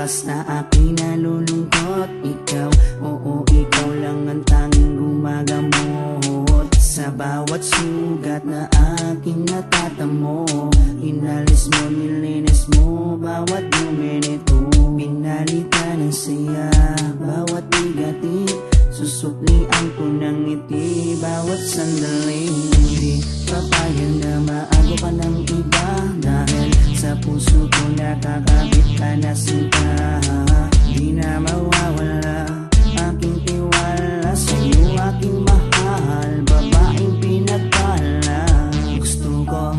oras na aking nalulungkot. Ikaw, oo, ikaw lang ang tanging gumagamot sa bawat sugat na aking natatamo. Inalis mo, nilinis mo bawat minute. Pinalitan ng saya bawat bigatin. Susuklian ko ng ngiti bawat sandali. Hindi papayag na maago ka ng iba, dahil sa puso ko nakakabit ka na sinta. Di na mawawala aking tiwala sa'yo, aking mahal, babaeng pinagpala. Gusto ko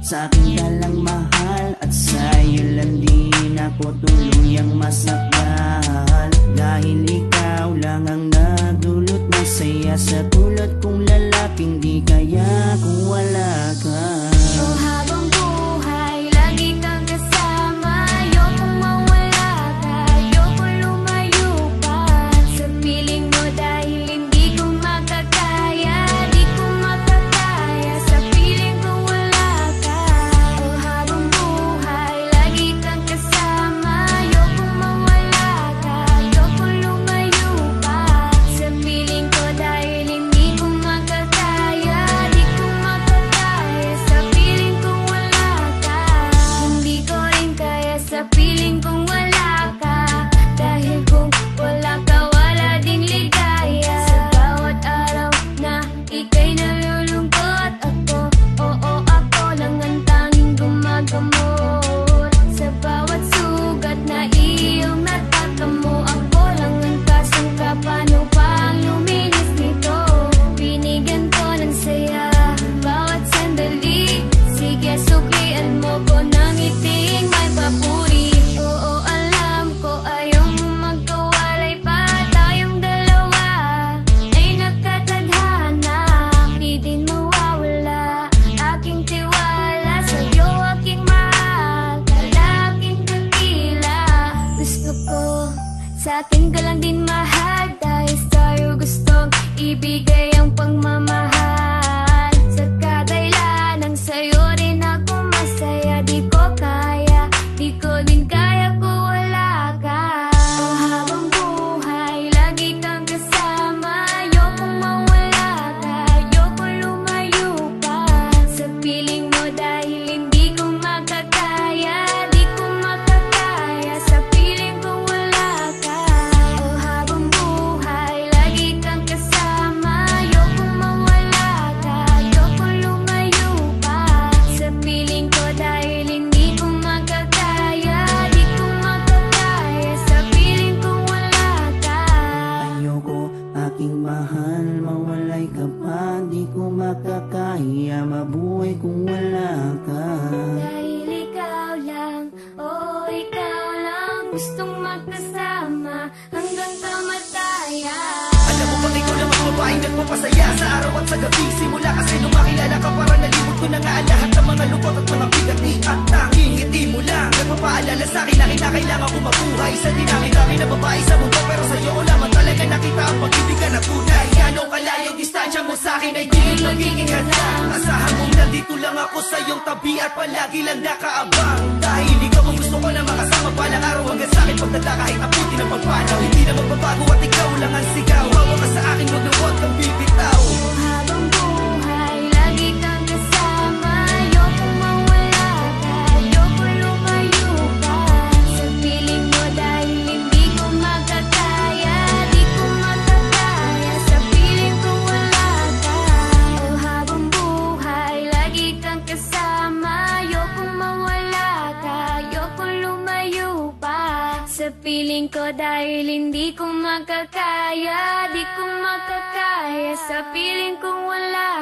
sa akin ka lang mahal, at sa'yo lang din ako tuluyang masakal. Dahil ikaw lang ang nagdulot ng saya sa tulad kong lalaping di kaya kung wala ka. Oh, habang buhay, lagi kang kasama. Ayokong mawala ka, ayokong lumayo pa sa piling mo, dahil hindi ko makakaya, di ko makakaya sa piling ko wala ka. Oh, habang buhay, lagi kang kasama. Ayokong mawala ka, ayokong lumayo pa sa piling ko, dahil hindi ko makakaya, di ko makakaya sa piling kong wala ka. Hindi ko rin kaya sa piling kong wala ka, dahil kung wala ka, wala ding ligaya. Sa bawat araw na ika'y nalulungkot, ako, oo, ako lang ang tanging gumagamot sa bawat sugat na iyong natatamo. Ako lang ang kasangka, paano pang luminis nito? Binigyan ko ng saya bawat sandali. Sige, suklian mo ko ng ngiting may papuri. Oo, alam ko ayaw mo magkawalay pa, tayong dalawa ay nagkatadhana. Di din mawawala aking tiwala sa'yo, aking mahal, lalaking dakila. Gusto ko sa akin ka lang din mahal, dahil sa'yo gustong ibigay ang pagmamahal. Sa kadailan ng sa'yo rin ako masaya. Di ko kaya, di ko din kaya kung wala ka. Oh, habang buhay, lagi kang kasama. Ayokong mawala ka, ayokong lumayo pa sa piling mo, dahil hindi ko makakaya, di ko makakaya sa piling ko wala ka. Oh, habang buhay, lagi kang kasama. Ayokong mawala ka, ayokong lumayo pa sa piling ko, dahil hindi ko makakaya, di ko makakaya sa piling ko wala ka. Ayoko, aking mahal, mawalay ka pa. Di ko makakaya mabuhay kung wala ka. Dahil ikaw lang, oh ikaw lang, gustong magkasama hanggang kamatayan. Alam mo bang ikaw lang ang babaeng nagpapasaya sa araw at sa gabi? Simula kasi nung makilala ka, para nalimot ko na nga ang lahat ng mga lungkot at mga bigat ni at tanging ngiti mo lang nagpapaalala sa'kin na kinakailangan ko mabuhay sa dinami-dami na babae sa mundo. Pero sa'yo ko lamang talaga nakita ang pag-ibig ka na tunay. Gano'ng kalayong distansya mo sa'kin ay di magiging handa. Asahan mong nandito lang ako sa iyong tabi at palagi lang nakaabang, dahil ikaw ang gusto ko na makasama balang araw hanggang sa'kin pagdala kahit abutin ang pagpanaw. Hindi na magbabago at ikaw lang ang sigaw. Hawa ka sa akin, wag na huwag kang bibitaw. Oh, habang buhay, lagi kang kasama. Ayokong mawala ka, ayokong lumayo pa sa piling mo, dahil hindi ko makakaya, di ko makakaya sa piling ko wala ka. Oh, habang buhay, lagi kang kasama. Ayokong mawala ka, ayokong lumayo pa sa piling ko, dahil hindi ko makakaya, di ko makakaya sa piling kong wala